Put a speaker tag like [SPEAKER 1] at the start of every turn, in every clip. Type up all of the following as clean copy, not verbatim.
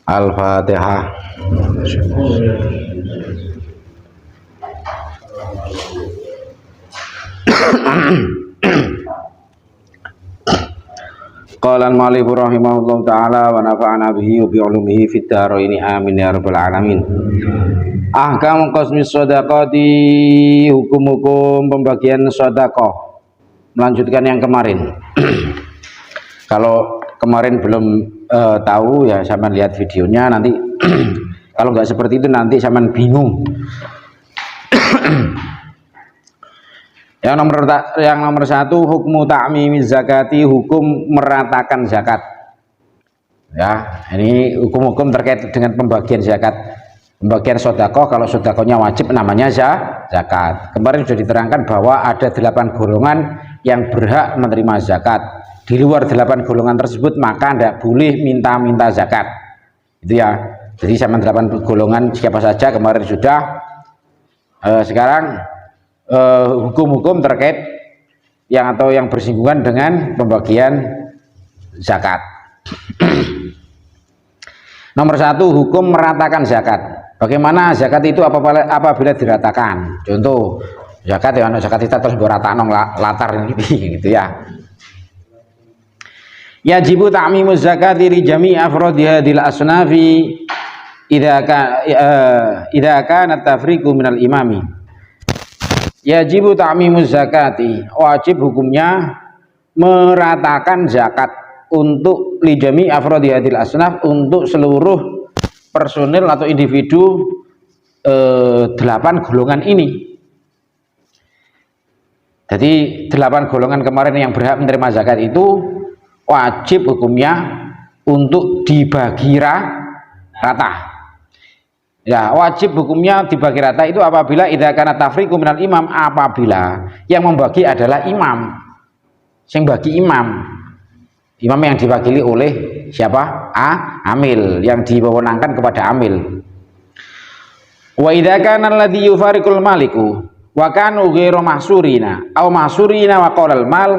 [SPEAKER 1] Al-Fatihah. Qala al-mu'allif rahimahullahu ta'ala wa nafa'ana bihi wa bi 'ulumihi fid dharain amin ya rabbal alamin. Ahkam qasmis shadaqati, hukum-hukum pembagian sedekah. Melanjutkan yang kemarin. Kalau kemarin belum tahu ya sampean lihat videonya nanti. Kalau nggak seperti itu nanti sampean bingung. Yang nomor satu, hukmu ta'mimiz zakati, hukum meratakan zakat. Ya, ini hukum-hukum terkait dengan pembagian zakat. Pembagian sedekah, kalau sedekahnya wajib namanya zakat. Kemarin sudah diterangkan bahwa ada 8 golongan yang berhak menerima zakat. Di luar 8 golongan tersebut maka tidak boleh minta-minta zakat. Itu ya. Jadi sama 8 golongan siapa saja kemarin sudah. Sekarang hukum-hukum terkait yang bersinggungan dengan pembagian zakat. Nomor satu, hukum meratakan zakat. Bagaimana zakat itu apabila diratakan? Contoh zakat ya, zakat kita terus beratanong latar gitu ya. Yajibu ta'mimu zakati li jami' afradiha dil asnafi idza kana tafriqu minal imami. Yajibu ta'mimu zakati, wajib hukumnya meratakan zakat untuk li jami' afradiha dil asnaf, untuk seluruh personil atau individu 8 golongan ini. Jadi 8 golongan kemarin yang berhak menerima zakat itu wajib hukumnya untuk dibagi rata. Ya, wajib hukumnya dibagi rata itu apabila idza kana tafriqu minal imam, apabila yang membagi adalah imam. Sing bagi imam. Imam yang diwakili oleh siapa? Amil, yang diwewenangkan kepada amil. Wa idza kana alladhi yufariqul maliku wa kanu ghairu mahsurina aw mahsurina wa qala al mal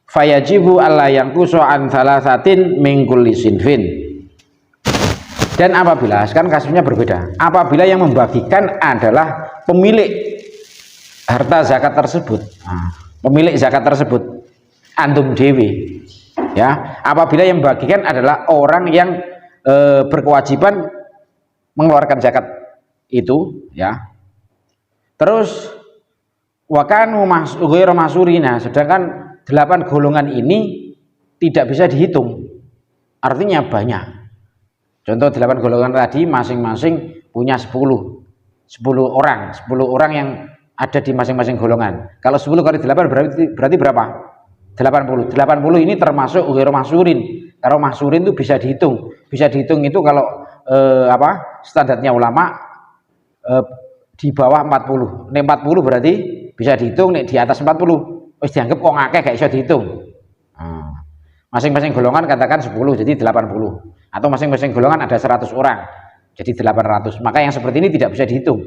[SPEAKER 1] fayajibu alla yanqusu an thalathatin min kulli sinfin. Dan apabila, sekarang kasusnya berbeda, apabila yang membagikan adalah pemilik harta zakat tersebut, pemilik zakat tersebut antum dewi, ya, apabila yang membagikan adalah orang yang berkewajiban mengeluarkan zakat itu, ya, terus wakanu ghairu mahsurina, sedangkan 8 golongan ini tidak bisa dihitung, artinya banyak. Contoh 8 golongan tadi masing-masing punya 10 orang yang ada di masing-masing golongan. Kalau 10 kali 8 berarti berapa? 80. 80 ini termasuk ghairu mahsurin. Kalau mahsurin itu bisa dihitung. Bisa dihitung itu kalau standarnya ulama di bawah 40. Nek 40 berarti bisa dihitung, nek di atas 40 wis dianggap kok akeh gak iso dihitung. Masing-masing golongan katakan 10 jadi 80. Atau masing-masing golongan ada 100 orang jadi 800, maka yang seperti ini tidak bisa dihitung.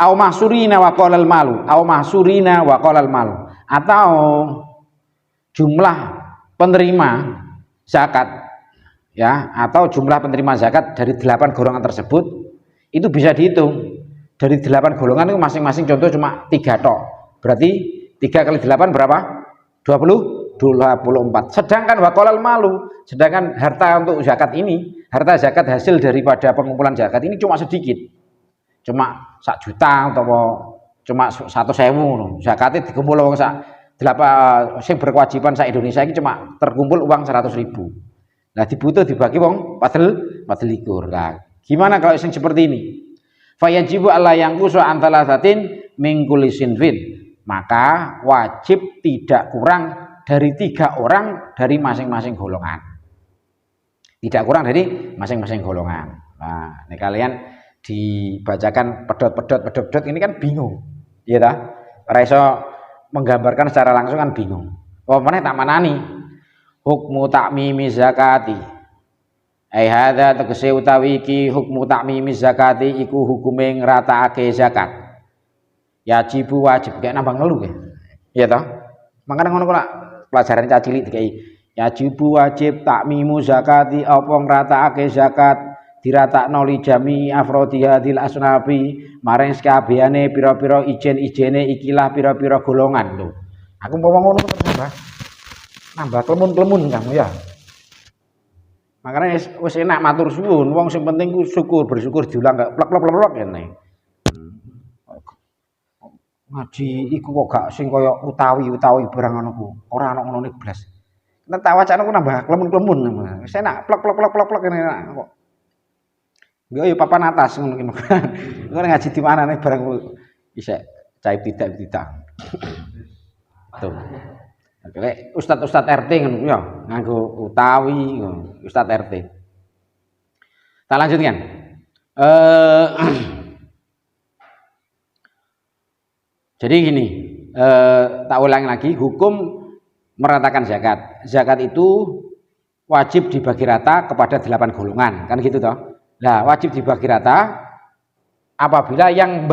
[SPEAKER 1] Au mahsurina wa qalal malu, au mahsurina wa qalal malu, atau jumlah penerima zakat, ya, atau jumlah penerima zakat dari 8 golongan tersebut itu bisa dihitung. Dari 8 golongan itu masing-masing contoh cuma 3 tok, berarti 3 kali 8 berapa? 24. Sedangkan waqalal malu, sedangkan harta untuk zakat ini, harta zakat hasil daripada pengumpulan zakat ini cuma sedikit, cuma 1 juta atau cuma 100.000. Zakatnya dikumpul uang sing berkewajiban sa Indonesia ini cuma terkumpul uang 100.000. Nah dibutuh dibagi wong 24. Nah, gimana kalau sing seperti ini? Fayajibu alla yanqusu an thalathatin min kulli sinfin, maka wajib tidak kurang dari 3 orang dari masing-masing golongan. Tidak kurang dari masing-masing golongan. Nah, ini kalian dibacakan pedot ini kan bingung. Iya ta? Ora iso menggambarkan secara langsung kan bingung. Oh, meneh tak manani. Hukmu ta'mimi zakati. Ai hadza tegese utawi iki hukmu ta'mimi zakati iku hukume ngratakake zakat. Yajibu wajib kayak nambang ngelu ya. Iya ta? Makane ngono kok pelajaran cacilik dikai yajibu wajib takmimu zakati apa ngratakake zakat diratakno li jami afrodiha dil asnafi maring sekabehane pira-pira ijen-ijene ikilah pira-pira golongan lho. Aku mau ngono nambah klemun-klemun kamu ya. Makanya wis enak matur suwun, wong sing penting ku syukur, bersyukur diulang gak plek-plek ngene. Ngaji iku kok gak sing kaya utawi barang ngono ku. Ora ana ngonone blas. Nek tak wacana ku nambah klemun-klemun. Wis enak plek ngene kok. Yo yo papan atas ngono ki. Engko ngaji di mana nih barang isek cair tidak. Tuh. Oke, Ustad RT ngono ya, nganggo utawi Ustad RT. Kita lanjutkan. Jadi gini, tak ulang lagi, hukum meratakan zakat. Zakat itu wajib dibagi rata kepada 8 golongan, kan gitu toh. Nah, wajib dibagi rata apabila yang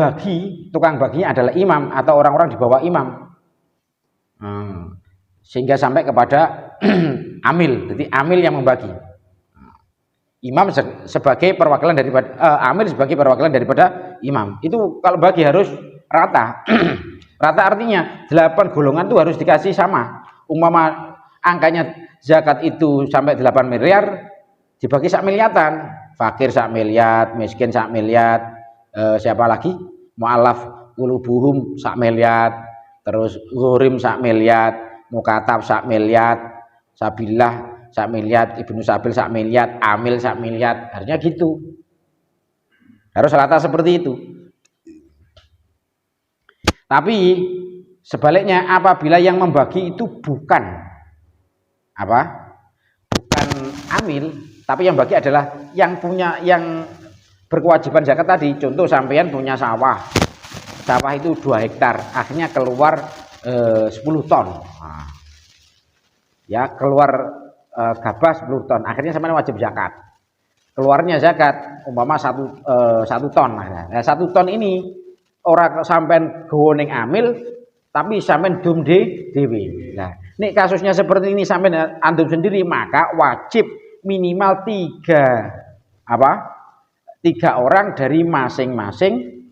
[SPEAKER 1] tukang baginya adalah imam atau orang-orang di bawah imam. Sehingga sampai kepada amil, jadi amil yang membagi. Imam sebagai perwakilan daripada amil sebagai perwakilan daripada imam. Itu kalau bagi harus rata. Rata artinya 8 golongan itu harus dikasih sama. Umpama angkanya zakat itu sampai 8 miliar dibagi sak miliatan. Fakir sak miliar, miskin sak miliar, siapa lagi? Mu'alaf qulubuhum sak miliar, terus ghurim sak miliar, mukatab sak miliar, sabillah sak miliar, ibnu sabil sak miliar, amil sak miliar, harusnya gitu. Harus rata seperti itu. Tapi sebaliknya apabila yang membagi itu bukan amil, tapi yang bagi adalah yang berkewajiban zakat tadi. Contoh sampean punya sawah itu 2 hektar, akhirnya keluar 10 ton. Nah, ya keluar gabah 10 ton, akhirnya sampean wajib zakat. Keluarnya zakat umpama 1 ton. Nah, 1 ton ini orang sampean gowo ning amil tapi sampean dum dhewe. Nah, nek kasusnya seperti ini sampean andum sendiri, maka wajib minimal 3 orang dari masing-masing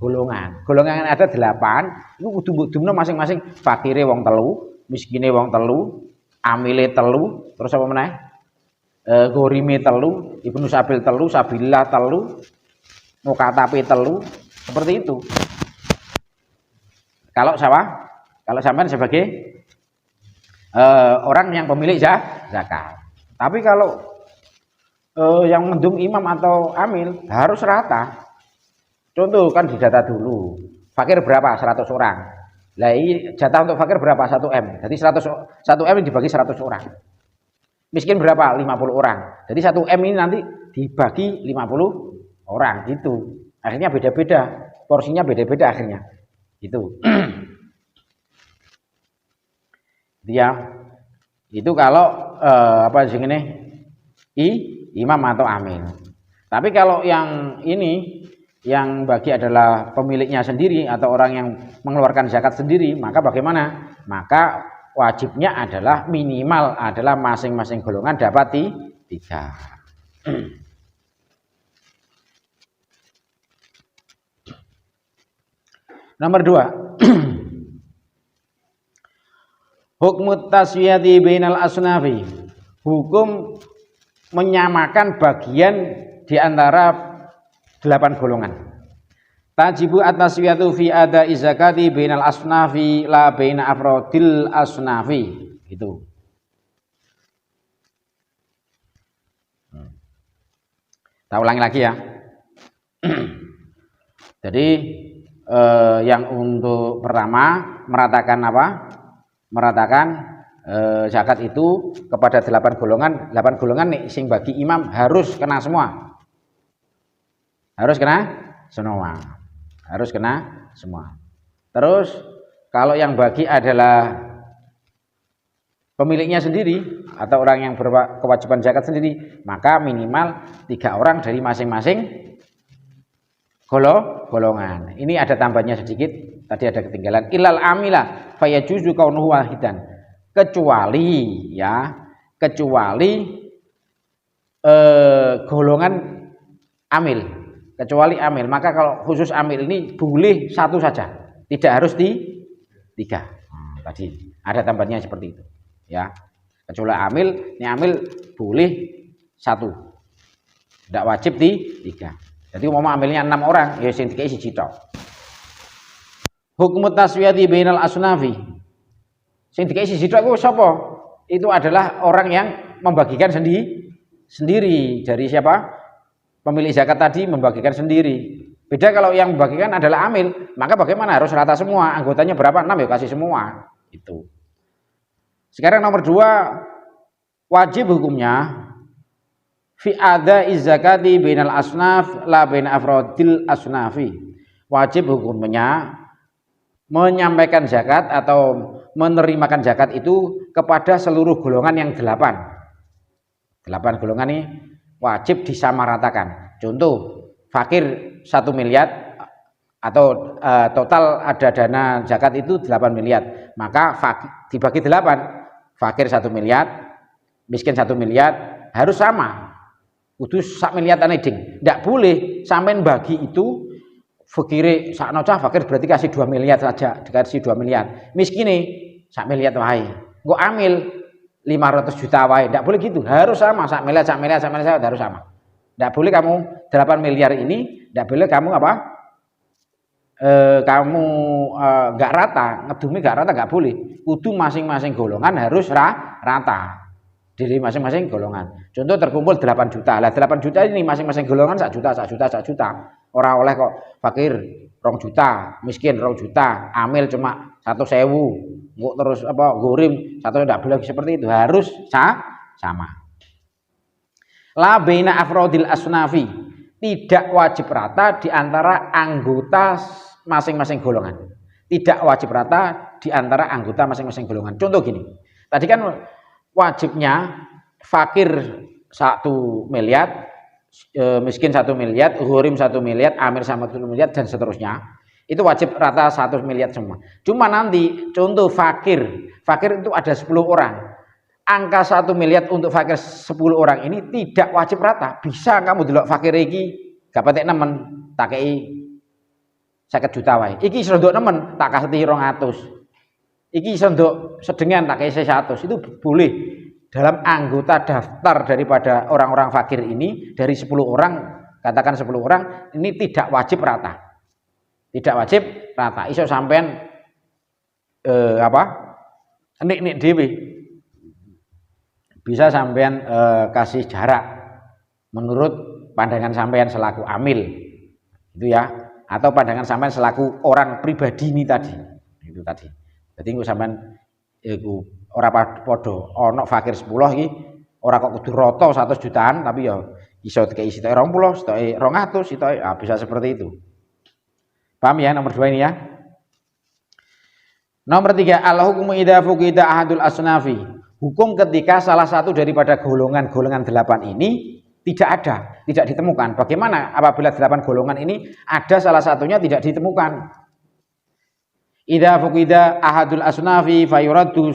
[SPEAKER 1] golongan. Golongan ada 8, itu kudu mbok masing-masing. Fakire wong 3, miskine wong 3, amile 3, terus apa meneh? Gorime 3, ibnu sabil 3, sabillah 3, mukatape 3, seperti itu. Kalau sampean sebagai orang yang pemilik zakat. Tapi kalau yang mendung imam atau amil harus rata. Contoh kan didata dulu. Fakir berapa? 100 orang. Lah jatah untuk fakir berapa? 1 M. Jadi 1 M dibagi 100 orang. Miskin berapa? 50 orang. Jadi 1 M ini nanti dibagi 50 orang gitu. Akhirnya beda-beda. Porsinya beda-beda akhirnya. Gitu. Dia itu kalau imam atau amil. Tapi kalau yang ini yang bagi adalah pemiliknya sendiri atau orang yang mengeluarkan zakat sendiri, maka bagaimana? Maka wajibnya adalah minimal adalah masing-masing golongan dapat 3. Nomor 2. Hukmu taswiyati bainal asnafi. Hukum menyamakan bagian di antara 8 golongan. Tajibu at-taswiyatu fi ada'i zakati bainal asnafi la baina afrodil asnafi. Gitu. Kita ulangi lagi ya. Jadi yang untuk pertama meratakan apa? Meratakan zakat itu kepada 8 golongan. 8 golongan nih sing bagi imam harus kena semua. Harus kena semua. Terus kalau yang bagi adalah pemiliknya sendiri atau orang yang berkewajiban zakat sendiri, maka minimal 3 orang dari masing-masing golongan. Ini ada tambahnya sedikit, tadi ada ketinggalan. Ilal amila fayajuzu kaunuhu wahidan. Kecuali ya kecuali golongan amil, kecuali amil. Maka kalau khusus amil ini boleh satu saja, tidak harus tiga. Tadi ada tambahnya seperti itu ya. Kecuali amil, ini amil boleh satu, tidak wajib tiga. Jadi umpama amilnya 6 orang, ya sing dikai siji tok. Hukum taswiyati bainal asnafi. Sing dikai siji tok iku sapa? Itu adalah orang yang membagikan sendiri. Dari siapa? Pemilik zakat tadi membagikan sendiri. Beda kalau yang membagikan adalah amil, maka bagaimana? Harus rata semua. Anggotanya berapa? 6 ya kasih semua. Itu. Sekarang nomor 2, wajib hukumnya fi adaiz zakati bainal asnaf la bain afrodil asnafi. Wajib hukumnya menyampaikan zakat atau menerimakan zakat itu kepada seluruh golongan yang 8 golongan ini wajib disamaratakan. Contoh, fakir 1 miliar atau total ada dana zakat itu 8 miliar, maka dibagi 8, fakir 1 miliar, miskin 1 miliar, harus sama. Kudu sak miliar ding. Ndak boleh sampean bagi itu fakire sakno cah fakir berarti kasih 2 miliar saja, dikasih 2 miliar. Miskine sak miliar wae. Engko amil 500 juta wae. Ndak boleh gitu. Harus sama, sak miliar harus sama. Ndak boleh kamu 8 miliar ini, ndak boleh kamu apa? Kamu enggak rata, ngedumi enggak rata enggak boleh. Kudu masing-masing golongan harus rata. Dari masing-masing golongan. Contoh terkumpul 8 juta. Lah 8 juta ini masing-masing golongan 1 juta. Ora oleh kok fakir 2 juta, miskin 2 juta, amil cuma 1.000. Engko terus apa gorim 1 ndak boleh seperti itu. Harus sama. La baina afrodil asnafi. Tidak wajib rata di antara anggota masing-masing golongan. Tidak wajib rata di antara anggota masing-masing golongan. Contoh gini. Tadi kan wajibnya fakir 1 miliar, miskin 1 miliar, ghurim 1 miliar, amir sama 1 miliar dan seterusnya. Itu wajib rata 1 miliar semua. Cuma nanti contoh fakir itu ada 10 orang. Angka 1 miliar untuk fakir 10 orang ini tidak wajib rata. Bisa kamu delok fakir iki gak patek nemen tak kei 50 juta wae. Iki iso nduk nemen tak kasih 200. Iki sondok sedengan tak kayak 100, itu boleh dalam anggota daftar daripada orang-orang fakir ini dari 10 orang, katakan 10 orang ini tidak wajib rata. Tidak wajib rata. Iso sampean nik dhewe. Bisa sampean kasih jarak menurut pandangan sampean selaku amil. Itu ya, atau pandangan sampean selaku orang pribadi ini tadi. Itu tadi. Jadi engko sampean iku ora padha ana fakir 10 iki ora kok kudu rata 100 jutaan tapi ya iso dikei sitoke 20, sitoke 200, sitoke bisa seperti itu. Paham ya nomor 2 ini ya? Nomor 3, al-hukmu idza fuqida ahadul asnafi. Hukum ketika salah satu daripada golongan-golongan 8 ini tidak ditemukan. Bagaimana apabila 8 golongan ini ada salah satunya tidak ditemukan? Idza fuqida ahadul asnafi fayuradu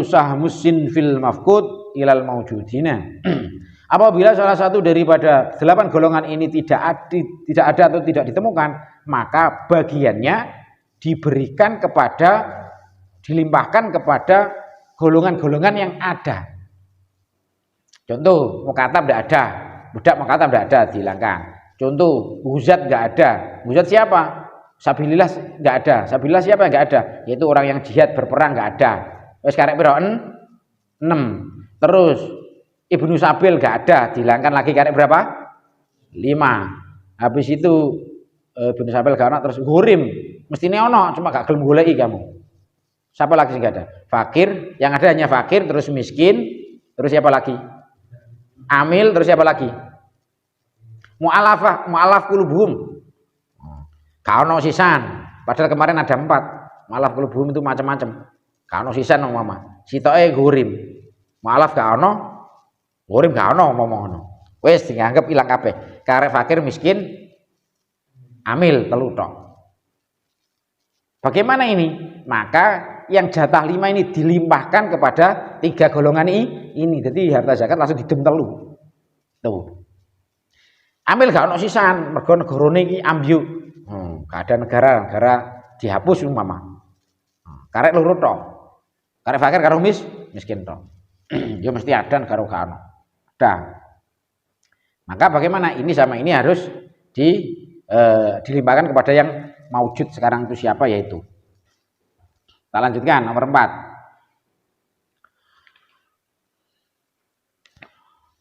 [SPEAKER 1] sahmusin fil mafqud ilal maujudina. Apabila salah satu daripada 8 golongan ini tidak ada atau tidak ditemukan, maka bagiannya dilimpahkan kepada golongan-golongan yang ada. Contoh, mukatab tidak ada, budak mukatab tidak ada, dihilangkan. Contoh, huzat tidak ada. Huzat siapa? Sabilillah enggak ada. Sabilillah siapa enggak ada? Yaitu orang yang jihad berperang enggak ada. Wis karek piro? 6. Terus Ibnu Sabil enggak ada, dihilangkan lagi karek berapa? 5. Habis itu Ibnu Sabil enggak ada, terus Ghurim. Mestine ono, cuma gak gelem goleki kamu. Siapa lagi sih enggak ada? Fakir, yang ada hanya fakir, terus miskin, terus siapa lagi? Amil, terus siapa lagi? Mu'alaf qulubuhum. Kauno sisan, padahal kemarin ada 4. Maaf qulubuhum itu macam-macam. Kauno sisan mama. Sitoke ghurim. Maaf gak ono, ghurim gak ono ngono. Wis dianggap ilang kabeh. Karek fakir miskin amil telu tok. Bagaimana ini? Maka yang jatah 5 ini dilimpahkan kepada 3 golongan ini. Jadi harta zakat langsung didem telu. Tuh. Ambil gak ono sisan, mergo negarane iki ambyuk. Gak ada negara dihapus umpama. Karek loro tok. Karek fakir karo miskin tok. Ya mesti ada negara gak ono. Ada. Maka bagaimana ini sama ini harus dilimpahkan kepada yang maujud sekarang itu siapa, yaitu. Kita lanjutkan nomor 4.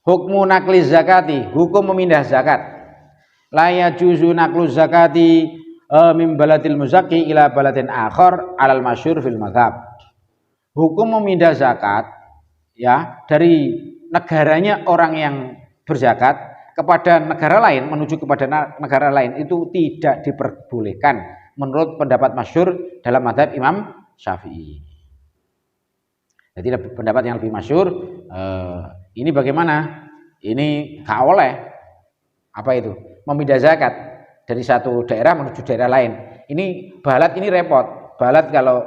[SPEAKER 1] Hukmu nakli zakati, hukum memindah zakat. La yajuzu naklu zakati min baladil muzakki ila baladin akhar alal masyhur fil madzhab. Hukum memindah zakat ya dari negaranya orang yang berzakat kepada negara lain, menuju kepada negara lain itu tidak diperbolehkan menurut pendapat masyhur dalam mazhab Imam Syafi'i. Jadi pendapat yang lebih masyhur ini bagaimana? Ini gak oleh apa itu? Memindah zakat dari satu daerah menuju daerah lain. Ini balat ini repot. Balat kalau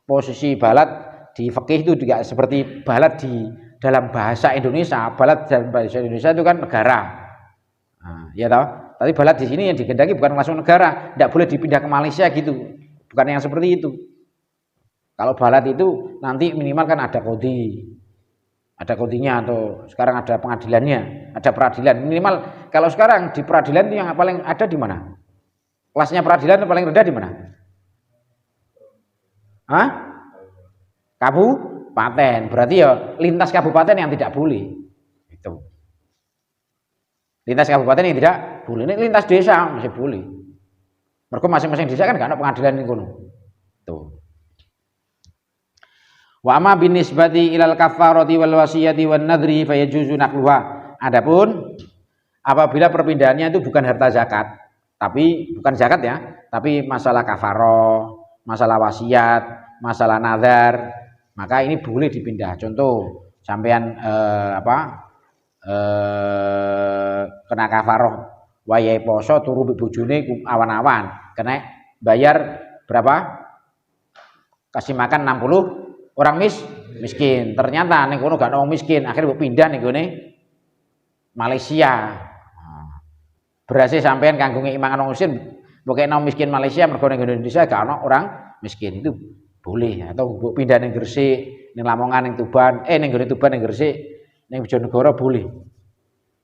[SPEAKER 1] posisi balat di fikih itu juga seperti balat di dalam bahasa Indonesia. Balat dalam bahasa Indonesia itu kan negara. Nah, ya toh. Tapi balat di sini yang digendaki bukan langsung negara, tidak boleh dipindah ke Malaysia gitu, bukan yang seperti itu. Kalau balat itu nanti minimal kan ada kodinya atau sekarang ada pengadilannya, ada peradilan minimal. Kalau sekarang di peradilan itu yang paling ada di mana? Kelasnya peradilan yang paling rendah di mana? Hah? Kabupaten. Berarti ya lintas kabupaten yang tidak boleh. Itu. Lintas kabupaten yang tidak boleh. Ini lintas desa masih boleh. Mereka masing-masing desa kan gak ada pengadilan di kono. Tuh. Wa amma binisbati ilal kafarati wal wasiyati wan nadri fayajuzu nakluha. Adapun apabila perpindahannya itu bukan harta zakat, tapi bukan zakat ya, tapi masalah kafaroh, masalah wasiat, masalah nazar, maka ini boleh dipindah. Contoh sampean kena kafaroh wayahe poso turu mbek bojone awan-awan, kena bayar berapa? Kasih makan 60 orang miskin. Ternyata ning kono gak ono miskin, akhirnya mbok pindah ning gone Malaysia. Berhasil sampean kanggo ngeki mangan wong miskin, mbok kena miskin Malaysia mergo ning Indonesia gak ono orang miskin, itu boleh. Atau mbok pindah ning Gresik, ning Lamongan, ning Tuban, ning gone Tuban, ning Gresik, ning Bojonegoro boleh.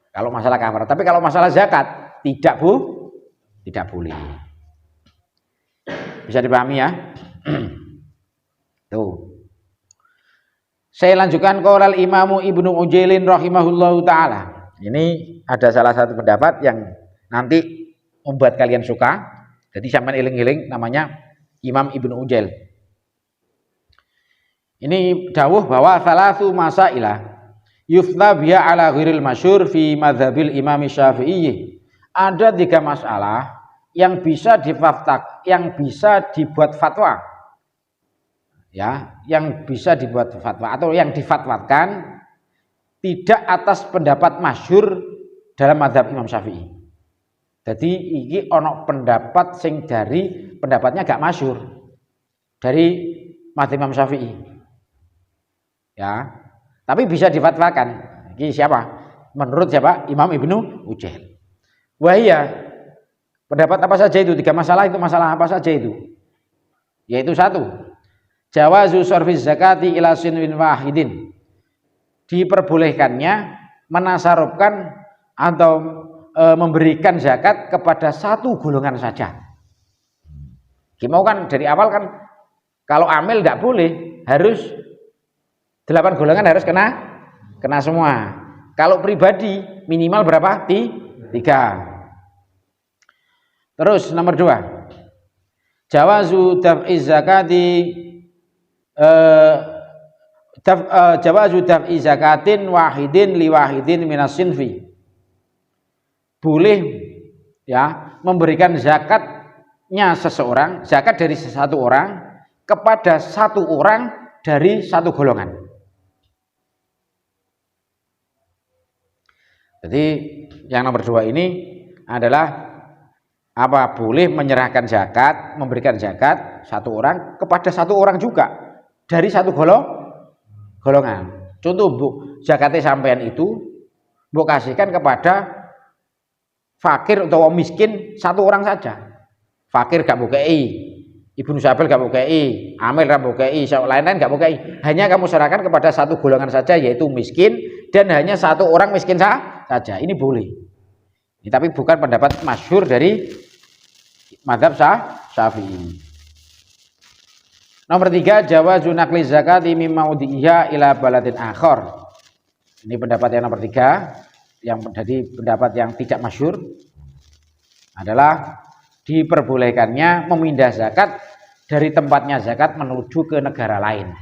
[SPEAKER 1] Kalau masalah kafarat, tapi kalau masalah zakat tidak boleh. Bisa dipahami ya? Tuh. Saya lanjutkan qaulal Imamu Ibnu Ujailin rahimahullahu taala. Ini ada salah satu pendapat yang nanti membuat kalian suka. Jadi sampean eling-eling, namanya Imam Ibnu Ujail. Ini dawuh bahwa salasu masailah yufta biya ala ghiril masyhur fi madzhabil Imam Syafi'i. Ada 3 masalah yang bisa dibuat fatwa. Ya, yang bisa dibuat fatwa atau yang difatwakan tidak atas pendapat masyhur dalam mazhab Imam Syafi'i. Jadi iki ono pendapat sing dari pendapatnya gak masyhur dari mazhab Imam Syafi'i. Ya. Tapi bisa difatwakan. Iki siapa? Menurut siapa? Imam Ibnu Ujail. Wahia, pendapat apa saja itu? 3 masalah itu masalah apa saja itu? Yaitu 1, jawazu sarfiz zakati ila sinwin wahidin. Diperbolehkannya menasarufkan atau memberikan zakat kepada satu golongan saja. Mau kan dari awal kan kalau amil tidak boleh, harus 8 golongan harus kena semua. Kalau pribadi minimal berapa? 3. Terus nomor 2, jawazu daf'iz zakati jawazu daf'i zakatin wahidin li wahidin minas sinfi. Boleh ya memberikan zakatnya seseorang, zakat dari satu orang kepada satu orang dari satu golongan. Jadi yang nomor 2 ini adalah apa? Boleh menyerahkan zakat, memberikan zakat satu orang kepada satu orang juga dari satu golongan. Contoh bu, zakatnya sampean itu bu kasihkan kepada fakir atau miskin satu orang saja. Fakir gak bukei, Ibnu Sabil gak bukei, Amil gak bukei, lain-lain gak bukei. Hanya kamu serahkan kepada satu golongan saja, yaitu miskin, dan hanya satu orang miskin saja. Ini boleh. Ini, tapi bukan pendapat masyhur dari mazhab Syafi'i. Nomor 3, jawazu naqli zakati mim maudhi'iha ila baladin akhar. Ini pendapat yang nomor 3, yang jadi pendapat yang tidak masyhur adalah diperbolehkannya memindah zakat dari tempatnya zakat menuju ke negara lain.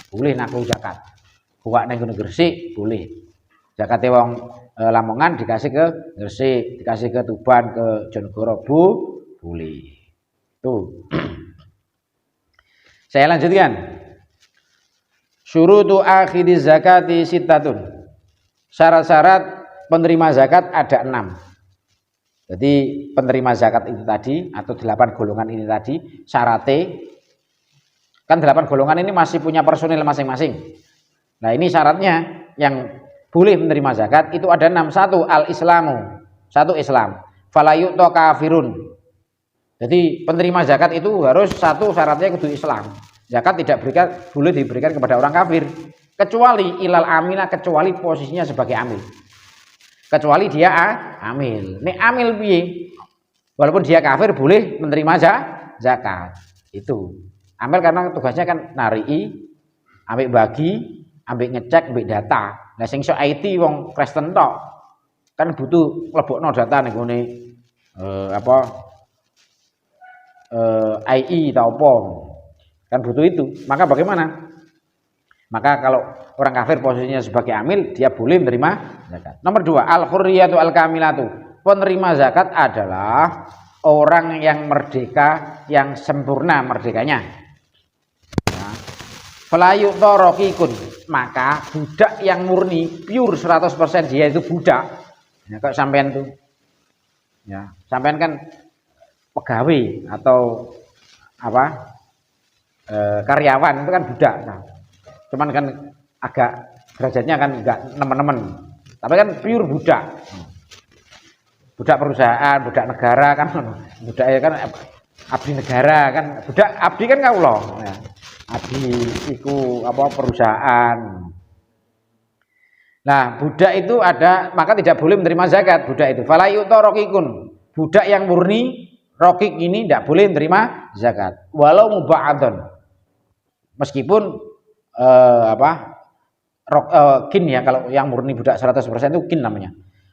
[SPEAKER 1] Boleh naklu zakat. Buka nang Gresik boleh. Zakate wong Lamongan dikasih ke Gresik, dikasih ke Tuban, ke Jonegoro boleh. Tuh. Saya lanjutkan. Syurutu akhidhiz zakati sittatun. Syarat-syarat penerima zakat ada 6. Jadi penerima zakat itu tadi atau 8 golongan ini tadi syaratnya kan 8 golongan ini masih punya personil masing-masing. Nah, ini syaratnya yang boleh menerima zakat itu ada 6. 1 al-islamu. 1 Islam. Fala yu'ta kafirun. Jadi penerima zakat itu harus 1 syaratnya kudu Islam. Zakat tidak boleh diberikan kepada orang kafir kecuali ilal amina, kecuali posisinya sebagai amil. Kecuali dia amil. Nek amil piye? Walaupun dia kafir boleh menerima zakat. Itu. Amil karena tugasnya kan narii, ambil bagi, ambil ngecek, ambil data. Nah sing iso IT wong Kristen tok kan butuh mlebokno data ning ngene IE atau apa kan butuh itu. Maka bagaimana? Maka kalau orang kafir posisinya sebagai amil, dia boleh menerima zakat. Nomor 2, al-hurriyatu al-kamilatu. Penerima zakat adalah orang yang merdeka, yang sempurna merdekanya. Falayu torokikun, maka budak yang murni pure 100% dia itu budak. Ya, kok sampean tuh, ya sampean kan pegawai atau apa karyawan itu kan budak. Nah, cuman kan agak derajatnya kan enggak nemen-nemen, tapi kan pure budak. Budak perusahaan, budak negara kan, budak kan abdi negara kan, budak abdi kan kawula ya. Abdi iku apa perusahaan. Nah, budak itu ada, maka tidak boleh menerima zakat budak itu. Fala yutorokikun, budak yang murni rokik ini tidak boleh menerima zakat walau muba'adun, meskipun kin ya, kalau yang murni budak 100% itu kin namanya.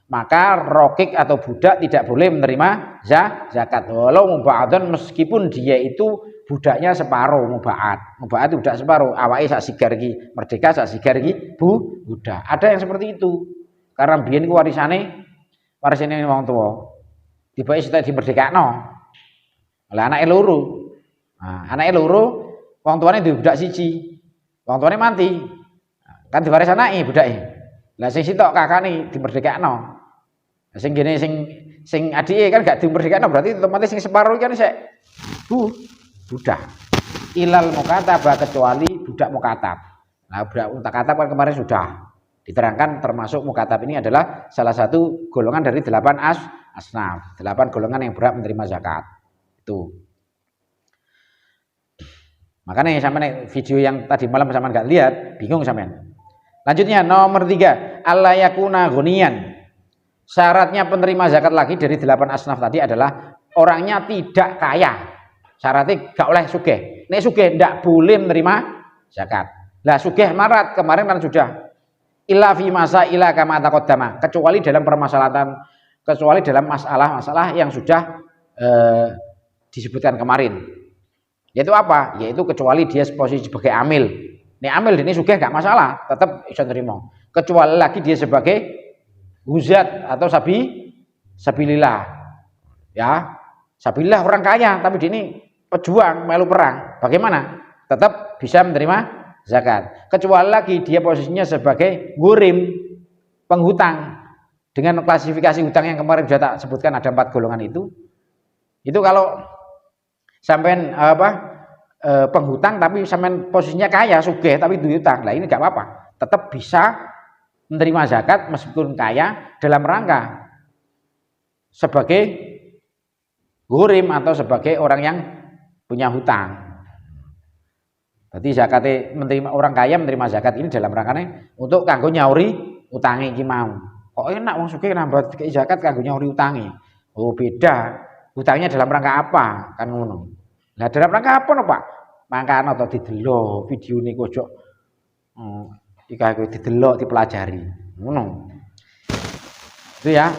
[SPEAKER 1] Maka rokik atau budak tidak boleh menerima zakat walau muba'adun, meskipun dia itu budaknya separuh. Muba'ad itu budak separuh, awake sak sigar iki merdeka, sak sigar iki budak. Ada yang seperti itu karena biyen iku warisane wong tua tiba-tiba setelah dimerdekakno oleh anake loro. Nah, anake loro wong tuane duwe budak siji, wong tuane mati kan diwaris anake budake. Lah sing sitok kakane dimerdekakno, sing gene sing adike kan gak dimerdekakno, berarti otomatis sing separuh kan sik budak. Ilal mukatabah, kecuali budak mukatab. Nah, budak mukatab kan kemarin sudah diterangkan, termasuk mukatab ini adalah salah satu golongan dari 8 asnaf, 8 golongan yang berhak menerima zakat. Itu. Makanya sampai video yang tadi malam sampean enggak lihat, bingung sampean. Lanjutnya nomor 3, alla yakuna ghaniyan. Syaratnya penerima zakat lagi dari 8 asnaf tadi adalah orangnya tidak kaya. Syaratnya gak oleh sugih. Nek sugih ndak boleh menerima zakat. Lah sugih marat kemarin kan sudah. Illa fi masaila kama taqaddama, kecuali dalam permasalahan, kecuali dalam masalah-masalah yang sudah disebutkan kemarin. Yaitu apa? Yaitu kecuali dia posisi sebagai amil. Nek amil ini sugih gak masalah, tetap bisa nerima. Kecuali lagi dia sebagai huzat atau sabilillah. Ya, sabilillah orang kaya tapi dia ini pejuang melu perang, bagaimana? Tetap bisa menerima zakat. Kecuali lagi dia posisinya sebagai gurim, penghutang, dengan klasifikasi hutang yang kemarin sudah tak sebutkan ada 4 golongan itu. Itu kalau sampean penghutang tapi sampean posisinya kaya, sugih tapi duit utang. Lah ini enggak apa-apa. Tetap bisa menerima zakat meskipun kaya dalam rangka sebagai ghurim atau sebagai orang yang punya hutang. Jadi zakatnya menerima orang kaya menerima zakat ini dalam rangkanya untuk kanggo nyauri utangi iki mau. Kok enak wong sugih nambah zakat kanggo nyauri utangi. Oh beda. Hutangnya dalam rangka apa? Kan ngono. Lah dalam rangka apa no Pak? Mangkane atau didelok video niku ojo iki didelok dipelajari. Ngono. Itu ya.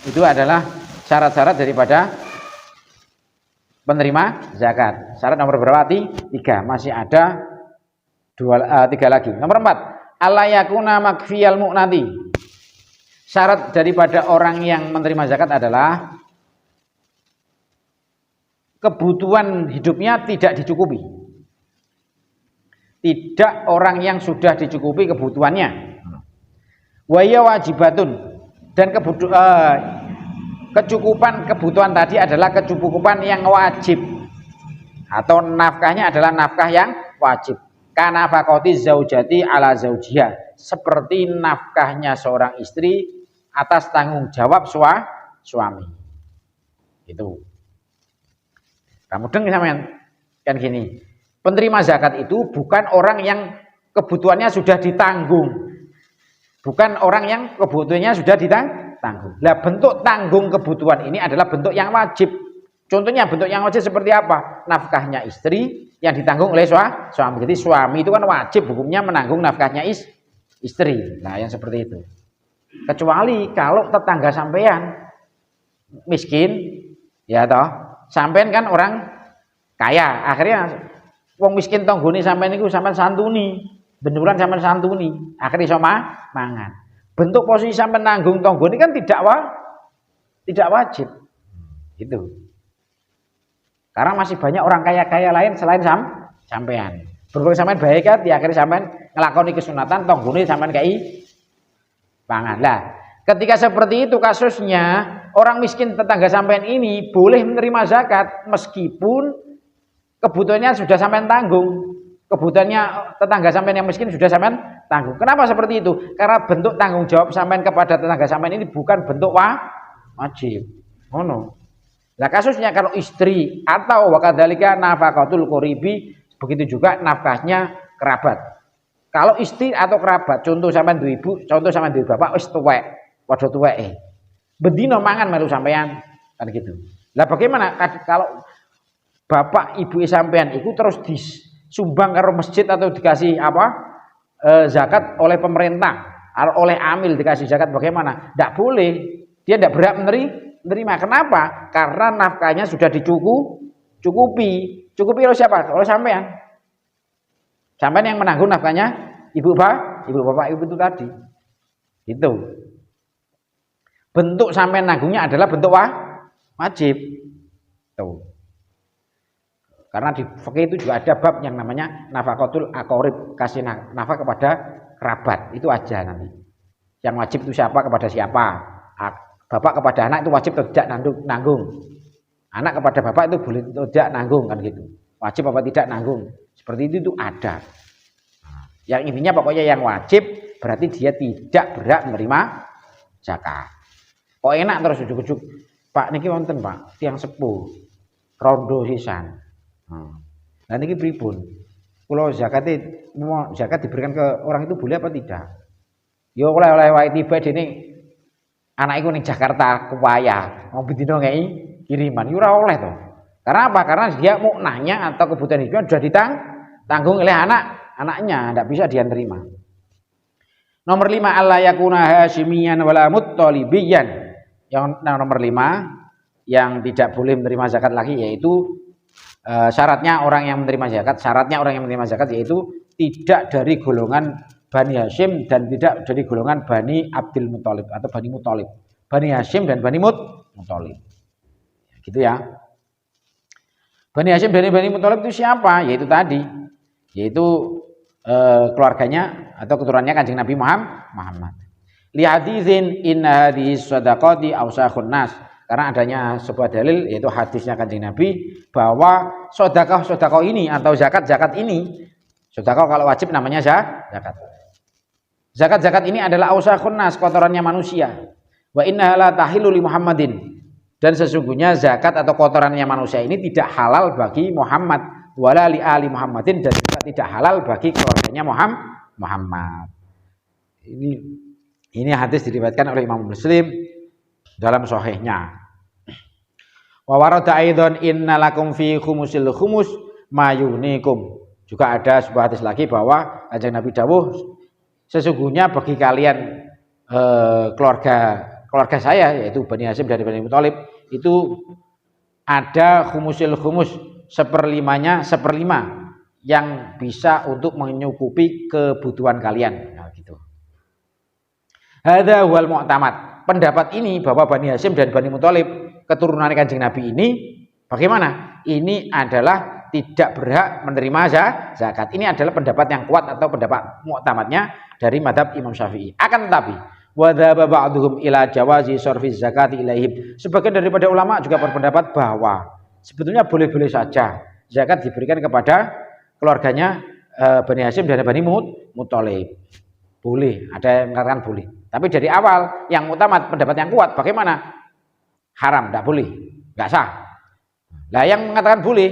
[SPEAKER 1] Itu adalah syarat-syarat daripada penerima zakat. Syarat nomor berapa? 3. Masih ada 3 lagi. Nomor 4. Alla yakuna makfiyal mu'nati. Syarat daripada orang yang menerima zakat adalah kebutuhan hidupnya tidak dicukupi. Tidak orang yang sudah dicukupi kebutuhannya. Wa ya wajibatun. Dan kecukupan kebutuhan tadi adalah kecukupan yang wajib atau nafkahnya adalah nafkah yang wajib. Kana faqati zaujati ala zaujiha, seperti nafkahnya seorang istri atas tanggung jawab suami. Itu. Kamu dengar sampean kan gini. Penerima zakat itu bukan orang yang kebutuhannya sudah ditanggung. Bukan orang yang kebutuhannya sudah ditanggung. Lah bentuk tanggung kebutuhan ini adalah bentuk yang wajib. Contohnya bentuk yang wajib seperti apa? Nafkahnya istri yang ditanggung oleh suami. Jadi suami itu kan wajib hukumnya menanggung nafkahnya istri. Nah, yang seperti itu. Kecuali kalau tetangga sampean miskin, ya toh. Sampean kan orang kaya, akhirnya wong miskin tanggone sampean niku sampean santuni. Beneran sampean santuni, akhirnya iso mangan. Bentuk posisi sampean nanggung tanggone kan tidak wajib. Gitu. Karena masih banyak orang kaya-kaya lain selain sampean. Berhubung sampean baik kan, ya akhirnya sampean ngelakoni kesunatan tanggone sampean kei pangan. Lah, ketika seperti itu kasusnya, orang miskin tetangga sampean ini boleh menerima zakat meskipun kebutuhannya sudah sampean tanggung. Kebutuhannya tetangga sampean yang miskin sudah sampean tanggung. Kenapa seperti itu? Karena bentuk tanggung jawab sampean kepada tetangga sampean ini bukan bentuk wajib. Oh no. Nah kasusnya kalau istri atau wakadzalika nafaqatul qoribi, begitu juga nafkahnya kerabat. Kalau istri atau kerabat, contoh sampean duwe ibu, contoh sampean duwe bapak wis tuwek, padha tuweke. Bendina mangan melu sampean kan gitu. Lah bagaimana kalau bapak ibu sampean itu terus disumbang karo masjid atau dikasih zakat oleh pemerintah, oleh amil dikasih zakat, bagaimana? Tidak boleh, dia tidak berhak menerima. Kenapa? Karena nafkahnya sudah dicukupi oleh siapa? Oleh sampean. Sampean yang menanggung nafkahnya ibu bapak ibu itu tadi. Itu. Bentuk sampean nanggungnya adalah bentuk wajib. Tuh. Karena di fikih itu juga ada bab yang namanya nafaqatul aqarib, kasih nafkah kepada kerabat. Itu aja nanti. Yang wajib itu siapa kepada siapa? Bapak kepada anak itu wajib tidak nanggung. Anak kepada bapak itu boleh tidak nanggung kan gitu. Wajib apa tidak nanggung. Seperti itu ada. Yang intinya pokoknya yang wajib berarti dia tidak berhak menerima zakat. Kok enak terus ujuk-ujuk, Pak niki wonten Pak, tiang sepuh, rondo sisan. Nah niki pripun? Kalau zakat diberikan ke orang itu boleh apa tidak? Yo oleh wae tiba dene anak iku ning Jakarta kewaya, mau bedino ngei kiriman, yo ora oleh to. Karena apa? Karena dia muknahnya atau kebutuhan hidupnya sudah ditanggung oleh anaknya, tidak bisa dia terima. Nomor 5 alla yakuna hasyimiyan wala muttalibiyan. Yang nomor 5 yang tidak boleh menerima zakat lagi yaitu syaratnya orang yang menerima zakat yaitu tidak dari golongan Bani Hashim dan tidak dari golongan Bani Abdul Muthalib atau Bani Muthalib. Bani Hashim dan Bani Muthalib. Gitu ya. Bani Hashim dari Bani Muthalib itu siapa? Yaitu keluarganya atau keturunannya Kanjeng Nabi Muhammad. Li hadzin inna hadhihi shadaqati awsakhun nas. Karena adanya sebuah dalil yaitu hadisnya Kanjeng Nabi bahwa sedekah ini atau zakat ini, sedekah kalau wajib namanya zakat. Zakat ini adalah ausakhun nas, kotorannya manusia. Wa innaha la tahillu li Muhammadin. Dan sesungguhnya zakat atau kotorannya manusia ini tidak halal bagi Muhammad, wala li ali Muhammadin, dan juga tidak halal bagi keluarganya Muhammad. Ini hadis diriwayatkan oleh Imam Muslim dalam sahihnya. Wa warada aidan innalakum fi khumusil khumus mayunikum. Juga ada sebuah hadis lagi bahwa Kanjeng Nabi dawuh, sesungguhnya bagi kalian keluarga saya yaitu Bani Hasyim dan Bani Muthalib itu ada khumusil khumus, seperlimanya seperlima yang bisa untuk menyukupi kebutuhan kalian. Nah, gitu. Hadza wal mu'tamad. Pendapat ini bahwa Bani Hasyim dan Bani Muthalib keturunan Kanjeng Nabi ini bagaimana? Ini adalah tidak berhak menerima zakat. Ini adalah pendapat yang kuat atau pendapat mu'tamadnya dari mazhab Imam Syafi'i. Akan tetapi wa dzaba ba'dhum ila jawazi sarfi zakati ilaihim. Sebagian daripada ulama juga berpendapat bahwa sebetulnya boleh-boleh saja zakat diberikan kepada keluarganya Bani Hasyim dan Bani Muthalib. Boleh, ada yang mengatakan boleh. Tapi dari awal yang mu'tamad, pendapat yang kuat bagaimana? Haram, tidak boleh, nggak sah. Nah, yang mengatakan boleh,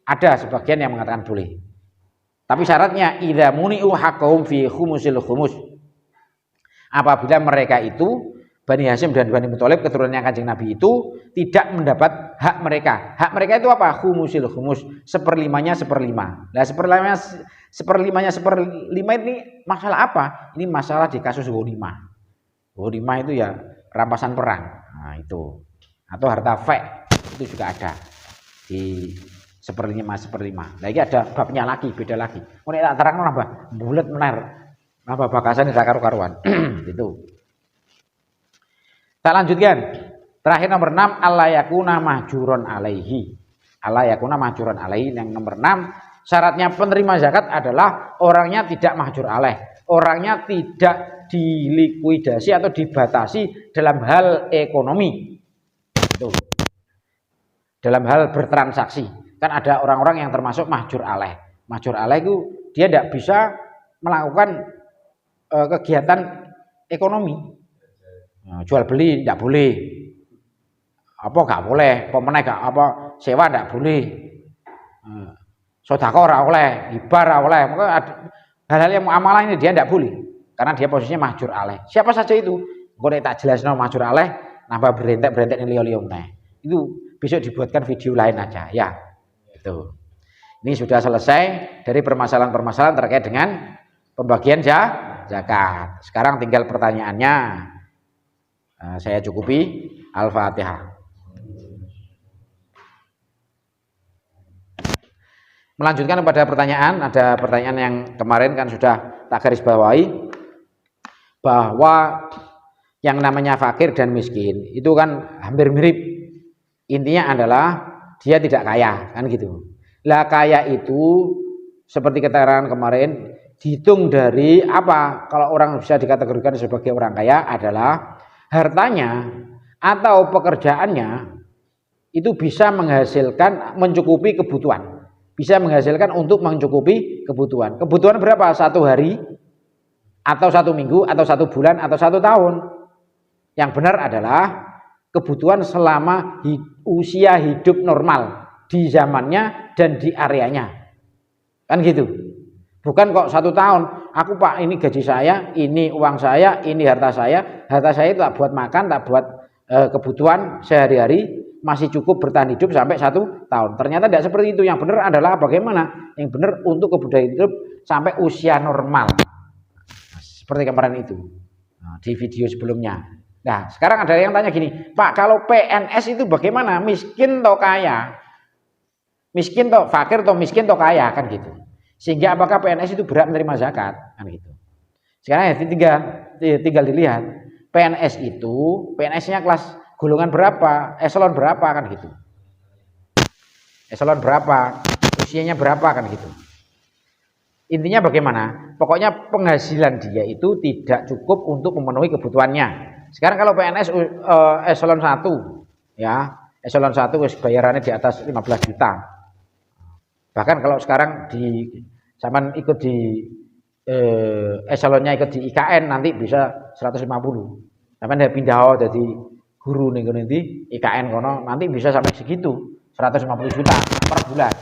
[SPEAKER 1] ada sebagian yang mengatakan boleh. Tapi syaratnya idza muni'u haqqahum fi khumusil khumus. Apabila mereka itu Bani Hasyim dan Bani Muthalib keturunannya Kanjeng Nabi itu tidak mendapat hak mereka. Hak mereka itu apa? Khumusil khumus, seperlimanya seperlima. Nah, seperlimanya seperlima ini masalah apa? Ini masalah di kasus ghanimah. Ghanimah itu ya rampasan perang. Nah, itu. Atau harta fek itu juga ada di seperlima. Nah, ini ada babnya lagi, beda lagi. Oh, ini tak terang nambah bulet mener. Nambah bakasan tidak karu-karuan. Itu. Kita lanjutkan. Terakhir nomor 6, alla yakuna mahjuron alaihi. Alla yakuna mahjuron alaihi. Yang nomor 6, syaratnya penerima zakat adalah orangnya tidak mahjur alaih. Orangnya tidak dilikuidasi atau dibatasi dalam hal ekonomi. Itu. Dalam hal bertransaksi. Kan ada orang-orang yang termasuk mahjur alaih. Mahjur alaih itu dia tidak bisa melakukan kegiatan ekonomi. Jual beli tidak boleh, apa nggak boleh, pemenang nggak apa sewa tidak boleh, sedekah ora oleh, hibah ora oleh. Maka hal-hal yang muamalah ini dia tidak boleh karena dia posisinya mahjur alaih. Siapa saja itu? Gue tak jelasno mahjur alaih, nambah berentek ini liyo-liyo itu besok dibuatkan video lain aja ya. Itu. Ini sudah selesai dari permasalahan-permasalahan terkait dengan pembagian zakat. Sekarang tinggal pertanyaannya. Saya cukupi. Al-Fatihah. Melanjutkan kepada pertanyaan, ada pertanyaan yang kemarin kan sudah tak garis bawahi bahwa yang namanya fakir dan miskin itu kan hampir mirip. Intinya adalah dia tidak kaya, kan gitu. Lah kaya itu seperti keterangan kemarin dihitung dari apa? Kalau orang bisa dikategorikan sebagai orang kaya adalah hartanya atau pekerjaannya itu bisa menghasilkan mencukupi kebutuhan. Bisa menghasilkan untuk mencukupi kebutuhan. Kebutuhan berapa? 1 hari atau 1 minggu atau 1 bulan atau 1 tahun. Yang benar adalah kebutuhan selama usia hidup normal di zamannya dan di areanya. Kan gitu. Bukan kok 1 tahun, aku Pak ini gaji saya, ini uang saya, ini harta saya itu tak buat makan, tak buat kebutuhan sehari-hari, masih cukup bertahan hidup sampai 1 tahun. Ternyata tidak seperti itu. Yang benar adalah bagaimana? Yang benar untuk kebutuhan hidup sampai usia normal. Seperti kemarin itu di video sebelumnya. Nah, sekarang ada yang tanya gini, Pak, kalau PNS itu bagaimana? Miskin atau kaya? Miskin atau fakir atau miskin atau kaya, kan gitu. Sehingga apakah PNS itu berhak menerima zakat, kan gitu. Sekarang ya tinggal dilihat PNS itu PNS-nya kelas golongan berapa, eselon berapa, kan gitu. Eselon berapa, usianya berapa, kan gitu. Intinya bagaimana? Pokoknya penghasilan dia itu tidak cukup untuk memenuhi kebutuhannya. Sekarang kalau PNS eselon 1 ya eselon 1 wis bayarannya di atas 15 juta. Bahkan kalau sekarang di zaman ikut di eselonnya ikut di IKN nanti bisa 150. Sampai dia pindah jadi guru nih nanti IKN kono nanti bisa sampai segitu 150 juta per bulan.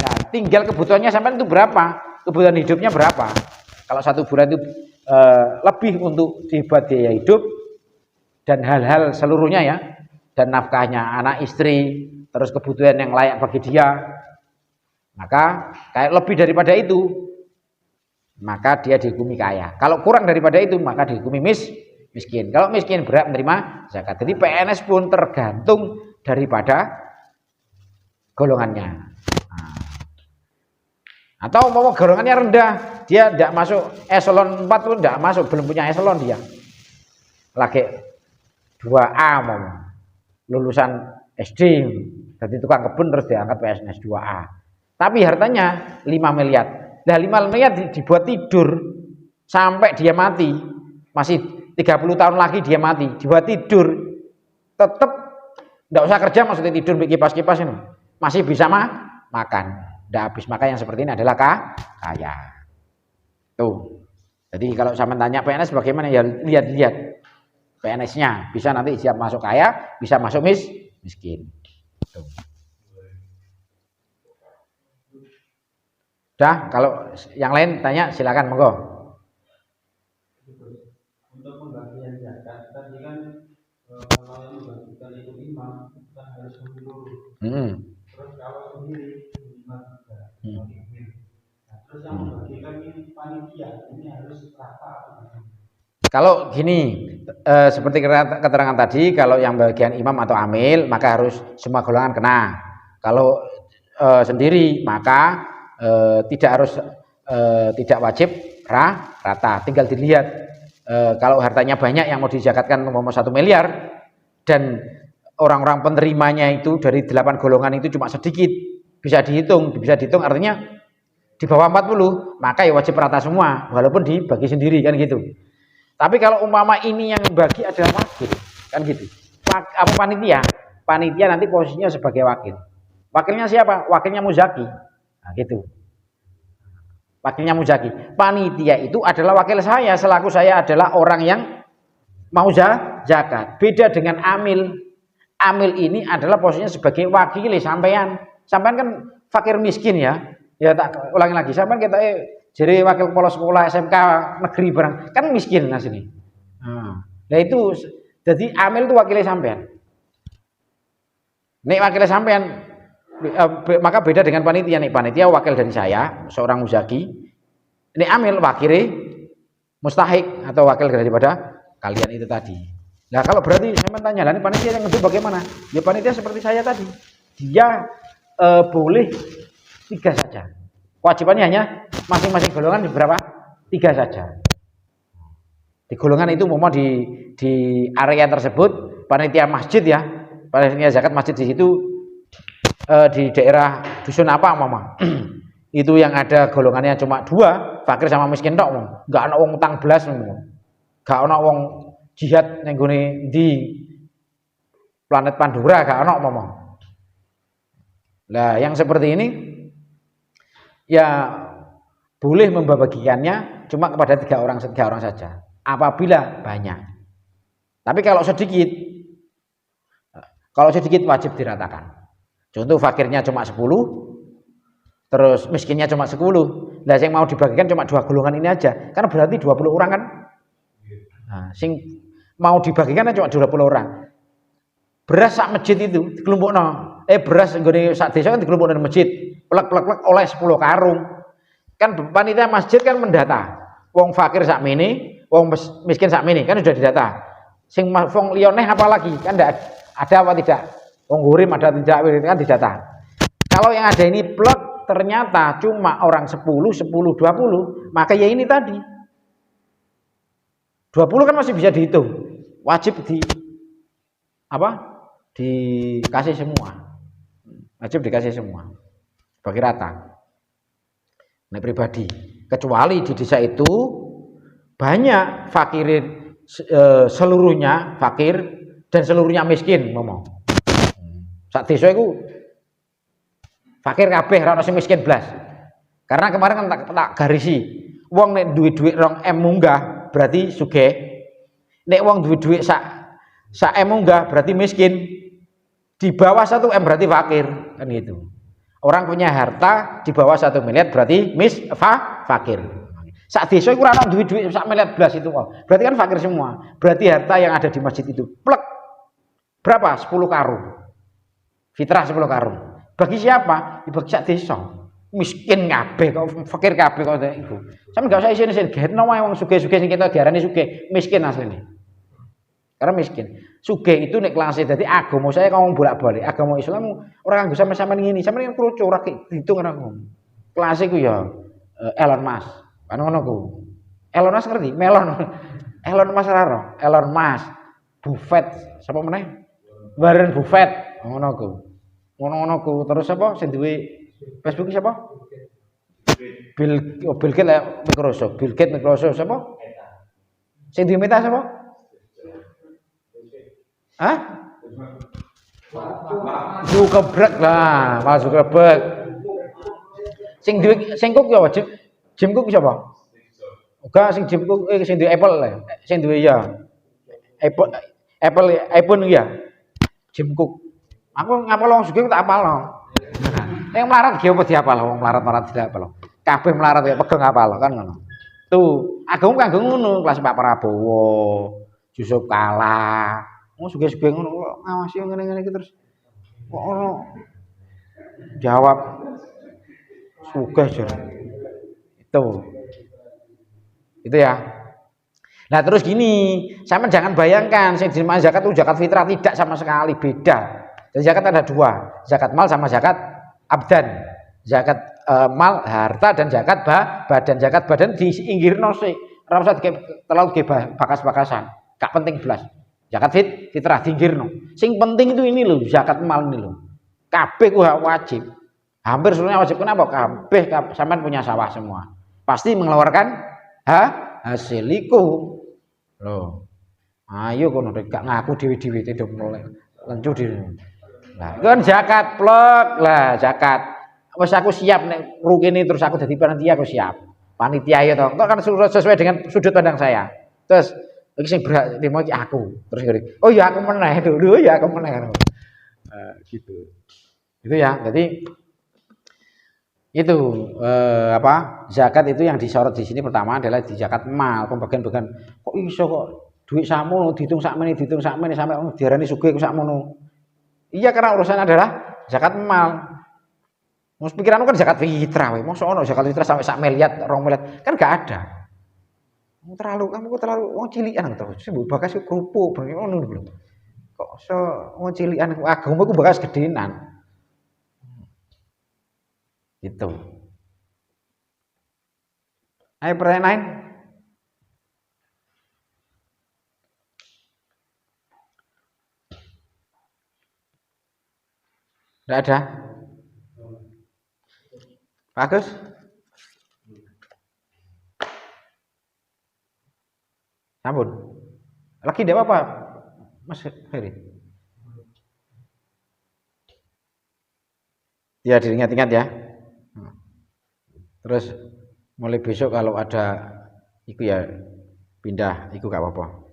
[SPEAKER 1] Nah, tinggal kebutuhannya sampai itu berapa? Kebutuhan hidupnya berapa? Kalau satu bulan itu lebih untuk dibuat biaya hidup dan hal-hal seluruhnya ya, dan nafkahnya anak istri, terus kebutuhan yang layak bagi dia, maka kayak lebih daripada itu, maka dia dihukumi kaya. Kalau kurang daripada itu, maka dihukumi miskin. Kalau miskin berhak menerima zakat. Jadi PNS pun tergantung daripada golongannya. Nah, atau mau golongannya rendah, dia tidak masuk eselon 4 pun tidak masuk, belum punya eselon dia. Lagi 2A mau lulusan SD, jadi tukang kebun terus diangkat PNS 2A. Tapi hartanya 5 miliar. Nah 5 miliar dibuat tidur sampai dia mati. Masih 30 tahun lagi dia mati, dibuat tidur. Tetap tidak usah kerja, maksudnya tidur kipas-kipas ini. Masih bisa makan. Tidak habis makan. Yang seperti ini adalah kaya. Tuh. Jadi kalau saya tanya PNS bagaimana, ya lihat-lihat PNS-nya, bisa nanti siap masuk kaya, bisa masuk miskin. Tuh. Udah, kalau yang lain tanya silakan, monggo.
[SPEAKER 2] Untuk pembagian zakat tadi kan kalau yang membagikan itu imam kan harus menyeluruh. Terus kalau sendiri imam juga. Nah, terus yang membagikan ini panitia, ini harus rata apa?
[SPEAKER 1] Kalau gini, seperti keterangan tadi, kalau yang bagian imam atau amil maka harus semua golongan kena. Kalau sendiri maka tidak wajib rata. Tinggal dilihat kalau hartanya banyak yang mau dizakatkan mau 1 miliar dan orang-orang penerimanya itu dari 8 golongan itu cuma sedikit, bisa dihitung artinya di bawah 40, maka ya wajib rata semua walaupun dibagi sendiri kan gitu. Tapi kalau umpama ini yang bagi adalah wakil, kan gitu. Apa panitia nanti posisinya sebagai wakil. Wakilnya siapa? Wakilnya muzaki. Nah, gitu. Wakilnya muzaki. Panitia itu adalah wakil saya, selaku saya adalah orang yang mau zakat. Beda dengan amil. Amil ini adalah posisinya sebagai wakil sampean. Sampean kan fakir miskin ya. Ya tak ulangi lagi. Sampean kita jadi wakil kepala sekolah SMK negeri barang kan miskin nah sini. Nah itu jadi amil itu wakilnya sampean. Nek wakilnya sampean maka beda dengan panitia. Nek panitia wakil dari saya seorang muzaki. Nek amil wakilnya mustahik atau wakil daripada kalian itu tadi. Nah kalau berarti saya tanya lah, panitia yang itu bagaimana? Ya panitia seperti saya tadi. Dia boleh 3 saja. Kewajibannya hanya masing-masing golongan berapa? 3 saja. Di golongan itu mau di area tersebut panitia masjid ya, panitia zakat masjid di situ di daerah dusun apa mama itu yang ada golongannya cuma 2, fakir sama miskin tok, nggak ana wong utang belas, nggak ana wong jihad ning gone di planet Pandora, gak ana mama. Nah yang seperti ini ya boleh membagikannya cuma kepada 3 orang saja apabila banyak. Tapi kalau sedikit wajib diratakan. Contoh fakirnya cuma 10, terus miskinnya cuma 10. Lah yang mau dibagikan cuma 2 golongan ini aja. Kan berarti 20 orang kan? Nah, sing mau dibagikan cuma 20 orang. Beras sak masjid itu dikelompokno. Beras nggone sak desa kan dikelompokno di masjid. Plek oleh 10 karung. Kan panitia masjid kan mendata. Wong fakir sak mene, wong miskin sak mene, kan sudah didata. Sing wong liyane apa lagi? Kan enggak ada apa tidak? Wong hurim ada tidak kan didata. Kalau yang ada ini plek ternyata cuma orang 10, 20, maka ya ini tadi. 20 kan masih bisa dihitung. Wajib dikasih semua. Wajib dikasih semua. Bagi rata. Nah pribadi, kecuali di desa itu banyak fakirin seluruhnya fakir dan seluruhnya miskin ngomong. Sak desa iku fakir kabeh, ora ono sing miskin blas. Karena kemarin kan tak garisi, wong nek duwe dhuwit 2 M munggah berarti sugih. Nek wong duwe dhuwit sak M munggah berarti miskin. Di bawah 1 M berarti fakir, kan gitu. Orang punya harta di bawah 1 miliar berarti fakir. Sak desa iku ora ono duit-duit sak miliar blas itu kok. Berarti kan fakir semua. Berarti harta yang ada di masjid itu plek berapa? 10 karung. Fitrah 10 karung. Bagi siapa? Bagi sak desa. Miskin kabeh kok, fakir kabeh kok iku. Sampe gak usah isin-isin getno wae wong sugih-sugih sing kita diarani sugih, miskin asline. Karena miskin. Sugih itu nek kelasé dadi agama saya ngomong bolak-balik. Agama Islam ora kanggo sampeyan ngene. Sampeyan yang kroco ora dihitung ora ngono. Kelasé ku ya Elon Musk. Kan ngono ku. Elon Musk ngerti? Melon. Elon Musk ora. Elon Musk. Buffett, sapa meneh? Warren Buffett. Ngono ku. Ngono ku. Terus sapa sing duwe Facebook siapa? Bill Gates Microsoft. Bill Gates Microsoft sapa? Sing duwe Meta sapa? Hah? Zuckerberg lah, Mas Zuckerberg. Sing duwe sing Cook ya Jim Cook siapa? Enggak sing Jim Cook sing duwe Apple lah. Sing duwe ya iPhone ya. Jim Cook. Aku ngapal wong sugih tak apal. Nek melarat ge apa diapal wong melarat-melarat diapal. Kabeh melarat ya pegang apal kan ngono. Tuh, agama kanggo ngono, kelas Pak Prabowo, Yusuf Kala. Wong sugih-sugih ngono ngawasi ngene-ngene iki terus kok ono jawab sugih jare. Itu ya. Nah terus gini, sama jangan bayangkan sing dimakan zakat itu zakat fitrah, tidak sama sekali, beda. Jadi zakat ada 2, zakat mal sama zakat abdan. Zakat mal harta dan zakat badan. Zakat badan diinggirno sik, ora usah terlalu bakas-bakasan. Gak penting blas. Zakat fitrah dinggirno. Sing penting itu ini loh, zakat mal ini loh. Kabeh ku wajib. Hampir seluruhnya wajib. Kenapa? Kabeh sampean punya sawah semua. Pasti mengeluarkan hasil iku. Loh. Ayo kono gak ngaku dhewe-dhewe tidak mulai lencu dhewe. Lah, kan zakat plek lah zakat. Wes aku siap nek rukine terus aku dadi panitia aku siap. Panitia ya toh. Kok kan sesuai dengan sudut pandang saya. Terus iki sing berhak terima iki aku. Terus ngene. Oh ya aku meneh dulu ya aku meneh. Gitu. Itu ya. Jadi itu zakat itu yang disorot di sini pertama adalah di zakat mal, pembagian-bagian. Kok iso kok duit sakmono dihitung sakmene sampai diarani sugih kok sakmono. Iya karena urusan adalah zakat mal. Mus pikiranmu kan zakat fitrah we. Mosok ono zakat fitrah sampai 1 miliar, 2 miliar. Kan gak ada. Kamu terlalu wong cilikan terus. Mbok bakas kerupuk ben ngono lho. Kok iso wong cilikan agama ku bakas gedenan. Gitu. Ayo pertanyaan lain. Tidak ada. Bagus. Sampun. Lagi tidak apa-apa, Mas Heri. Ya diingat-ingat ya. Terus mulai besok kalau ada iku ya pindah, iku gak apa-apa.